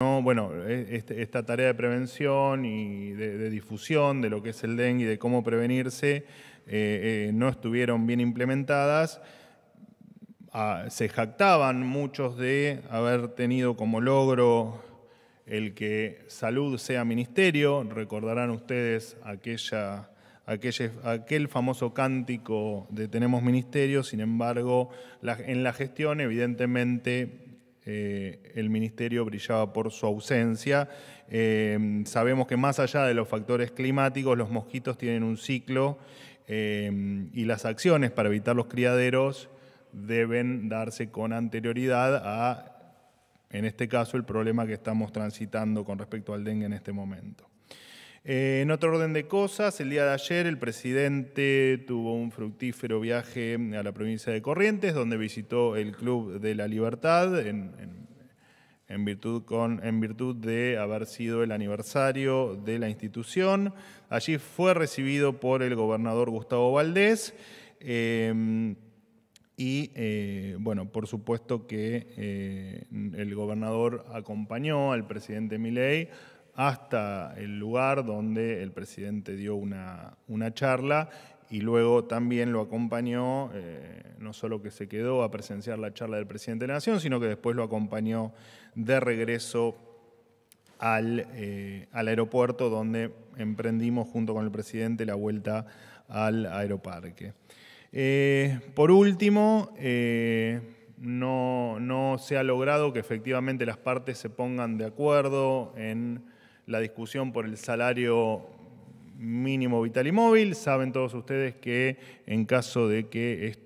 No, bueno, esta tarea de prevención y de difusión de lo que es el dengue y de cómo prevenirse no estuvieron bien implementadas. Se jactaban muchos de haber tenido como logro el que salud sea ministerio. Recordarán ustedes aquel famoso cántico de tenemos ministerio. Sin embargo, en la gestión evidentemente el ministerio brillaba por su ausencia. Sabemos que más allá de los factores climáticos, los mosquitos tienen un ciclo y las acciones para evitar los criaderos deben darse con anterioridad a, en este caso, el problema que estamos transitando con respecto al dengue en este momento. En otro orden de cosas, el día de ayer el presidente tuvo un fructífero viaje a la provincia de Corrientes, donde visitó el Club de la Libertad en virtud de haber sido el aniversario de la institución. Allí fue recibido por el gobernador Gustavo Valdés. Bueno, por supuesto que el gobernador acompañó al presidente Milei hasta el lugar donde el presidente dio una charla y luego también lo acompañó, no solo que se quedó a presenciar la charla del presidente de la Nación, sino que después lo acompañó de regreso al aeropuerto, donde emprendimos junto con el presidente la vuelta al aeroparque. Por último, no se ha logrado que efectivamente las partes se pongan de acuerdo en la discusión por el salario mínimo vital y móvil. Saben todos ustedes que en caso de que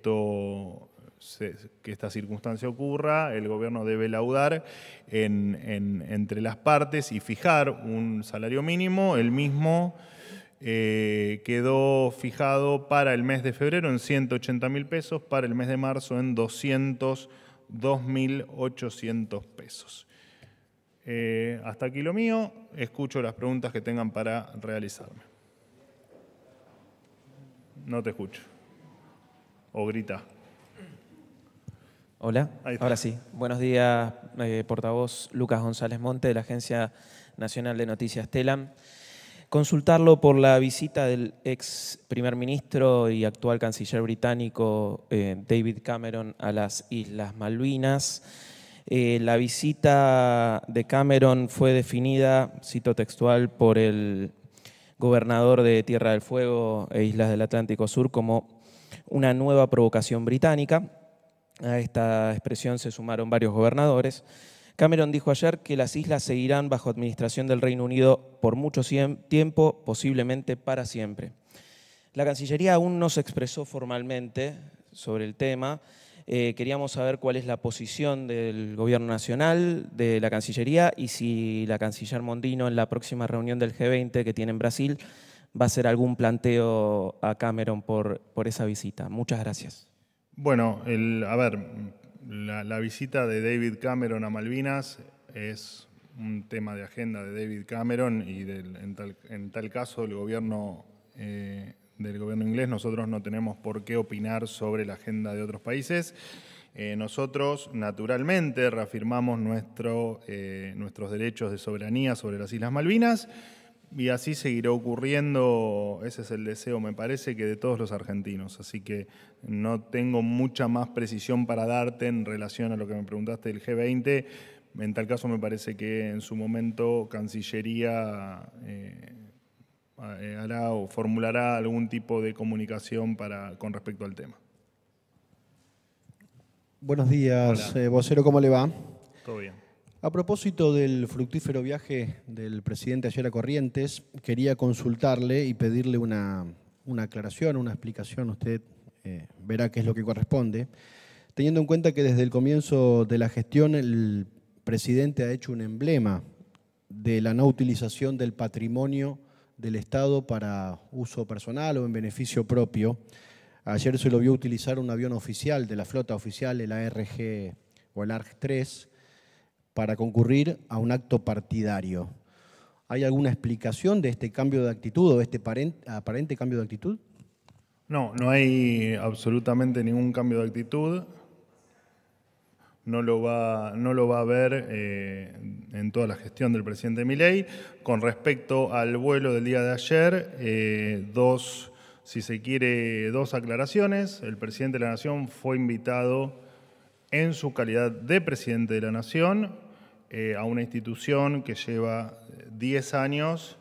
esta circunstancia ocurra, el gobierno debe laudar entre las partes y fijar un salario mínimo. El mismo quedó fijado para el mes de febrero en 180.000 pesos, para el mes de marzo en 202.800 pesos. Hasta aquí lo mío. Escucho las preguntas que tengan para realizarme. No te escucho. O grita. Hola, ahora sí. Buenos días, portavoz Lucas González Monte de la Agencia Nacional de Noticias TELAM. Consultarlo por la visita del ex primer ministro y actual canciller británico David Cameron a las Islas Malvinas. La visita de Cameron fue definida, cito textual, por el gobernador de Tierra del Fuego e Islas del Atlántico Sur como una nueva provocación británica. A esta expresión se sumaron varios gobernadores. Cameron dijo ayer que las islas seguirán bajo administración del Reino Unido por mucho tiempo, posiblemente para siempre. La Cancillería aún no se expresó formalmente sobre el tema. Queríamos saber cuál es la posición del Gobierno Nacional, de la Cancillería, y si la canciller Mondino en la próxima reunión del G20 que tiene en Brasil va a hacer algún planteo a Cameron por esa visita. Muchas gracias. Bueno, la visita de David Cameron a Malvinas es un tema de agenda de David Cameron y en tal caso del gobierno inglés. Nosotros no tenemos por qué opinar sobre la agenda de otros países. Nosotros, naturalmente, reafirmamos nuestros derechos de soberanía sobre las Islas Malvinas y así seguirá ocurriendo. Ese es el deseo, me parece, que de todos los argentinos. Así que no tengo mucha más precisión para darte en relación a lo que me preguntaste del G20. En tal caso, me parece que en su momento Cancillería hará o formulará algún tipo de comunicación con respecto al tema. Buenos días, vocero, ¿cómo le va? Todo bien. A propósito del fructífero viaje del presidente ayer a Corrientes, quería consultarle y pedirle una aclaración, una explicación. Usted verá qué es lo que corresponde. Teniendo en cuenta que desde el comienzo de la gestión el presidente ha hecho un emblema de la no utilización del patrimonio del Estado para uso personal o en beneficio propio. Ayer se lo vio utilizar un avión oficial de la flota oficial, el ARG o el ARG-3, para concurrir a un acto partidario. ¿Hay alguna explicación de este cambio de actitud o de este aparente cambio de actitud? No hay absolutamente ningún cambio de actitud. no lo va a ver en toda la gestión del presidente Milei. Con respecto al vuelo del día de ayer, si se quiere, dos aclaraciones. El presidente de la Nación fue invitado en su calidad de presidente de la Nación a una institución que lleva 10 años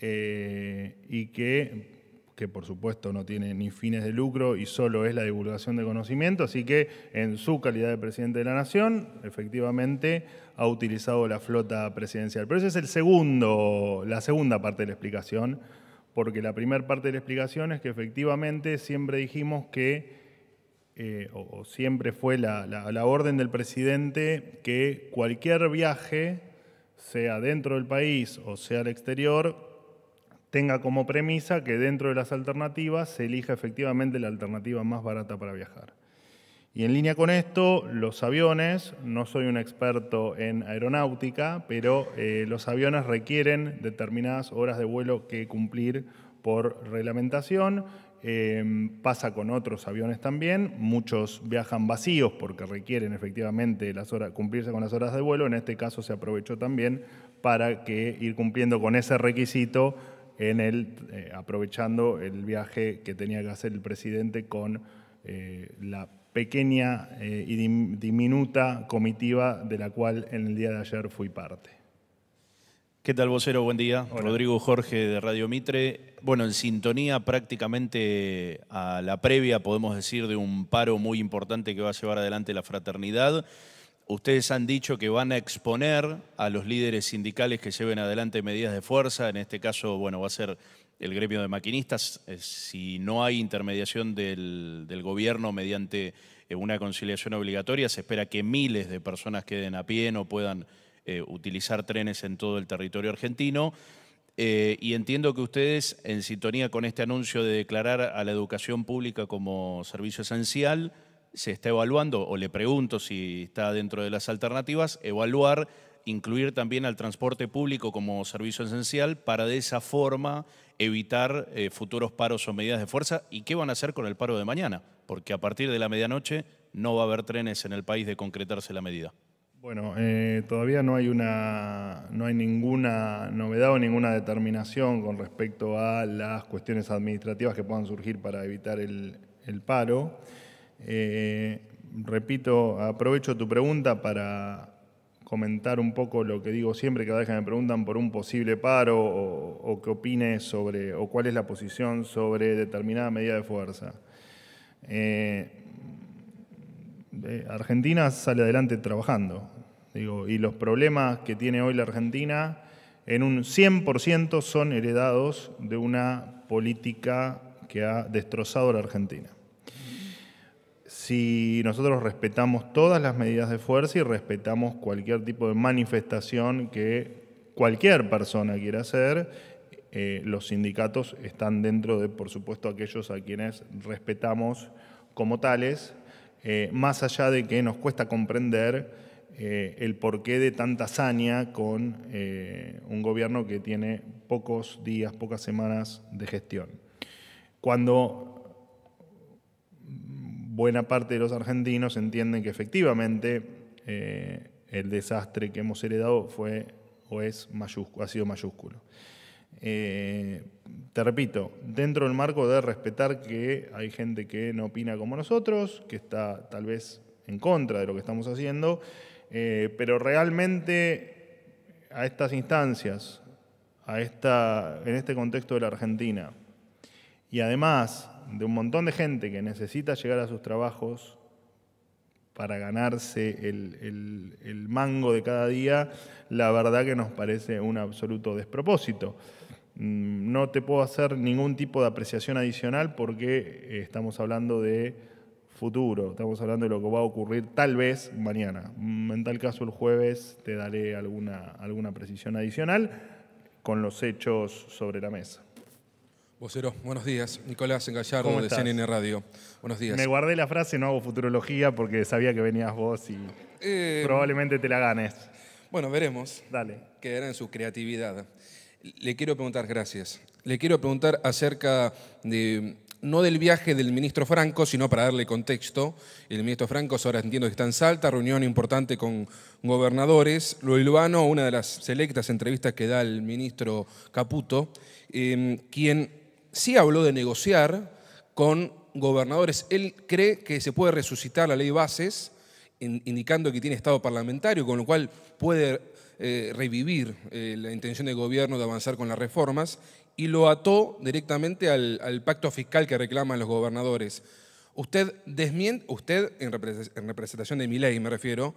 y que por supuesto no tiene ni fines de lucro y solo es la divulgación de conocimiento, así que en su calidad de presidente de la Nación, efectivamente ha utilizado la flota presidencial. Pero esa es la segunda parte de la explicación, porque la primera parte de la explicación es que efectivamente siempre dijimos que, o siempre fue la orden del presidente, que cualquier viaje, sea dentro del país o sea al exterior, tenga como premisa que dentro de las alternativas se elija efectivamente la alternativa más barata para viajar. Y en línea con esto, los aviones, no soy un experto en aeronáutica, pero los aviones requieren determinadas horas de vuelo que cumplir por reglamentación. Pasa con otros aviones también, muchos viajan vacíos porque requieren efectivamente cumplirse con las horas de vuelo. En este caso se aprovechó también para ir cumpliendo con ese requisito aprovechando el viaje que tenía que hacer el presidente con la pequeña y diminuta comitiva de la cual en el día de ayer fui parte. ¿Qué tal, vocero? Buen día. Hola. Rodrigo Jorge, de Radio Mitre. Bueno, en sintonía prácticamente a la previa, podemos decir, de un paro muy importante que va a llevar adelante la fraternidad. Ustedes han dicho que van a exponer a los líderes sindicales que lleven adelante medidas de fuerza. En este caso, bueno, va a ser el gremio de maquinistas. Si no hay intermediación del gobierno mediante una conciliación obligatoria, se espera que miles de personas queden a pie, no puedan utilizar trenes en todo el territorio argentino. Y entiendo que ustedes, en sintonía con este anuncio de declarar a la educación pública como servicio esencial, se está evaluando, o le pregunto si está dentro de las alternativas, incluir también al transporte público como servicio esencial para de esa forma evitar futuros paros o medidas de fuerza. ¿Y qué van a hacer con el paro de mañana? Porque a partir de la medianoche no va a haber trenes en el país de concretarse la medida. Bueno, todavía no hay ninguna novedad o ninguna determinación con respecto a las cuestiones administrativas que puedan surgir para evitar el paro. Repito, aprovecho tu pregunta para comentar un poco lo que digo siempre cada vez que me preguntan por un posible paro o qué opine sobre, o cuál es la posición sobre determinada medida de fuerza. Argentina sale adelante trabajando, y los problemas que tiene hoy la Argentina en un 100% son heredados de una política que ha destrozado a la Argentina. Si nosotros respetamos todas las medidas de fuerza y respetamos cualquier tipo de manifestación que cualquier persona quiera hacer, los sindicatos están dentro de, por supuesto, aquellos a quienes respetamos como tales, más allá de que nos cuesta comprender el porqué de tanta hazaña con un gobierno que tiene pocos días, pocas semanas de gestión. Cuando buena parte de los argentinos entienden que efectivamente el desastre que hemos heredado fue o es mayúsculo, ha sido mayúsculo. Te repito, dentro del marco de respetar que hay gente que no opina como nosotros, que está tal vez en contra de lo que estamos haciendo, pero realmente a estas instancias, en este contexto de la Argentina, y además de un montón de gente que necesita llegar a sus trabajos para ganarse el mango de cada día, la verdad que nos parece un absoluto despropósito. No te puedo hacer ningún tipo de apreciación adicional porque estamos hablando de futuro, estamos hablando de lo que va a ocurrir tal vez mañana. En tal caso el jueves te daré alguna precisión adicional con los hechos sobre la mesa. Vocero, buenos días. Nicolás Gallardo, de CNN Radio. Buenos días. Me guardé la frase, no hago futurología, porque sabía que venías vos y probablemente te la ganes. Bueno, veremos. Dale. Quedará en su creatividad. Le quiero preguntar, gracias. Le quiero preguntar acerca de no del viaje del ministro Franco, sino para darle contexto. El ministro Franco ahora entiendo que está en Salta, reunión importante con gobernadores. Lo hilvano, una de las selectas entrevistas que da el ministro Caputo, quien sí habló de negociar con gobernadores. Él cree que se puede resucitar la ley bases, indicando que tiene estado parlamentario, con lo cual puede revivir la intención del gobierno de avanzar con las reformas, y lo ató directamente al pacto fiscal que reclaman los gobernadores. Usted desmiente, en representación de Milei me refiero,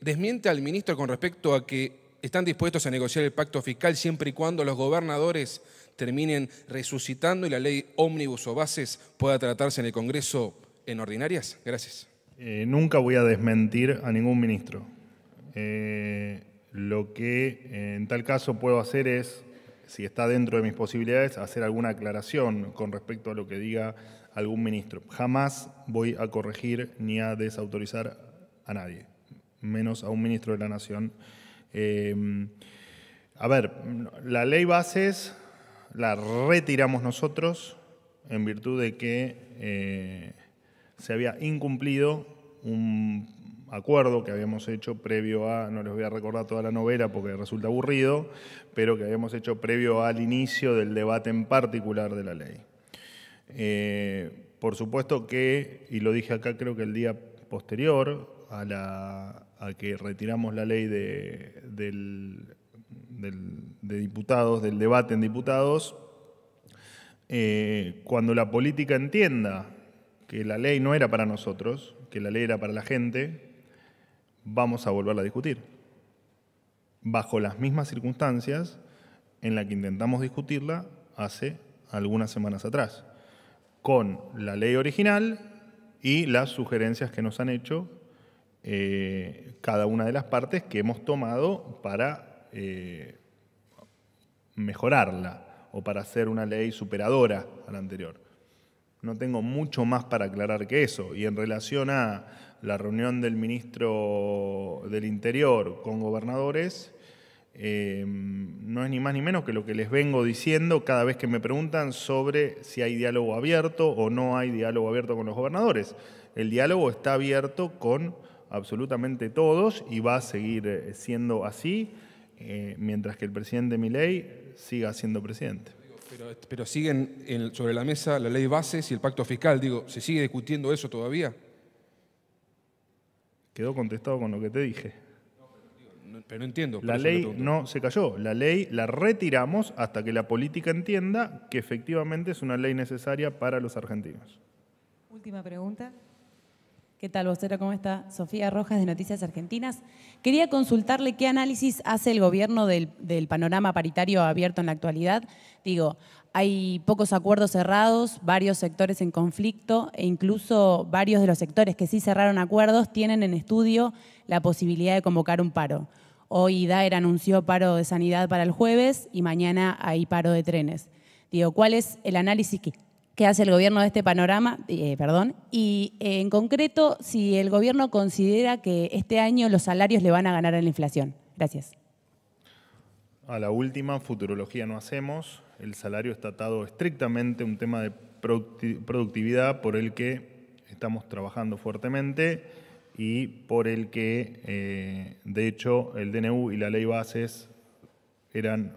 desmiente al ministro con respecto a que están dispuestos a negociar el pacto fiscal siempre y cuando los gobernadores terminen resucitando y la ley ómnibus o bases pueda tratarse en el Congreso en ordinarias. Gracias. Nunca voy a desmentir a ningún ministro. Lo que en tal caso puedo hacer es, si está dentro de mis posibilidades, hacer alguna aclaración con respecto a lo que diga algún ministro. Jamás voy a corregir ni a desautorizar a nadie, menos a un ministro de la Nación. A ver, la ley bases la retiramos nosotros en virtud de que se había incumplido un acuerdo que habíamos hecho previo a, no les voy a recordar toda la novela porque resulta aburrido, pero que habíamos hecho previo al inicio del debate en particular de la ley. Por supuesto que, y lo dije acá creo que el día posterior a que retiramos la ley de diputados, del debate en diputados, cuando la política entienda que la ley no era para nosotros, que la ley era para la gente, vamos a volverla a discutir. Bajo las mismas circunstancias en las que intentamos discutirla hace algunas semanas atrás, con la ley original y las sugerencias que nos han hecho cada una de las partes que hemos tomado para mejorarla o para hacer una ley superadora a la anterior. No tengo mucho más para aclarar que eso. Y en relación a la reunión del ministro del Interior con gobernadores, no es ni más ni menos que lo que les vengo diciendo cada vez que me preguntan sobre si hay diálogo abierto o no hay diálogo abierto con los gobernadores. El diálogo está abierto con absolutamente todos y va a seguir siendo así mientras que el presidente Milei siga siendo presidente. Pero siguen sobre la mesa la ley bases y el pacto fiscal. Digo, ¿se sigue discutiendo eso todavía? Quedó contestado con lo que te dije. Pero no entiendo. La ley no se cayó. La ley la retiramos hasta que la política entienda que efectivamente es una ley necesaria para los argentinos. Última pregunta. ¿Qué tal, vocero? ¿Cómo está? Sofía Rojas, de Noticias Argentinas. Quería consultarle qué análisis hace el gobierno del panorama paritario abierto en la actualidad. Digo, hay pocos acuerdos cerrados, varios sectores en conflicto e incluso varios de los sectores que sí cerraron acuerdos tienen en estudio la posibilidad de convocar un paro. Hoy Daer anunció paro de sanidad para el jueves y mañana hay paro de trenes. Digo, ¿cuál es el análisis que hace el gobierno de este panorama? Y en concreto, si el gobierno considera que este año los salarios le van a ganar a la inflación. Gracias. A la última, futurología no hacemos. El salario está atado estrictamente a un tema de productividad por el que estamos trabajando fuertemente y por el que, de hecho, el DNU y la ley bases eran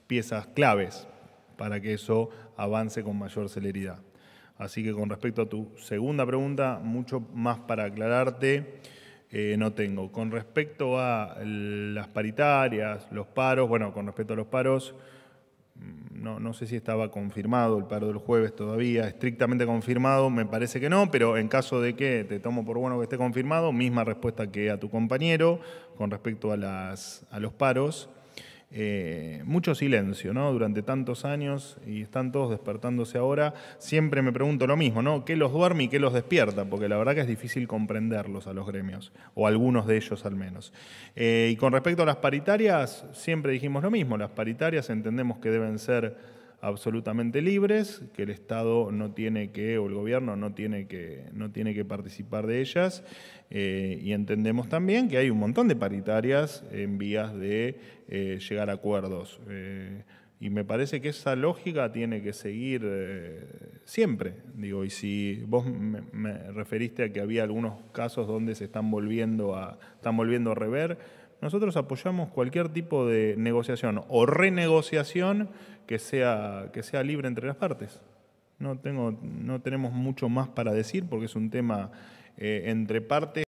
piezas claves para que eso avance con mayor celeridad. Así que con respecto a tu segunda pregunta, mucho más para aclararte no tengo. Con respecto a las paritarias, los paros, bueno, con respecto a los paros, no sé si estaba confirmado el paro del jueves todavía, estrictamente confirmado, me parece que no, pero en caso de que te tomo por bueno que esté confirmado, misma respuesta que a tu compañero con respecto a los paros. Mucho silencio, ¿no? Durante tantos años y están todos despertándose ahora. Siempre me pregunto lo mismo, ¿no? ¿Qué los duerme y qué los despierta? Porque la verdad que es difícil comprenderlos a los gremios, o algunos de ellos al menos. Y con respecto a las paritarias, siempre dijimos lo mismo. Las paritarias entendemos que deben ser absolutamente libres, que el Estado no tiene que, o el gobierno no tiene que participar de ellas, y entendemos también que hay un montón de paritarias en vías de llegar a acuerdos. Y me parece que esa lógica tiene que seguir siempre. Digo, y si vos me referiste a que había algunos casos donde se están volviendo a rever, nosotros apoyamos cualquier tipo de negociación o renegociación que sea libre entre las partes. No tenemos mucho más para decir porque es un tema entre partes.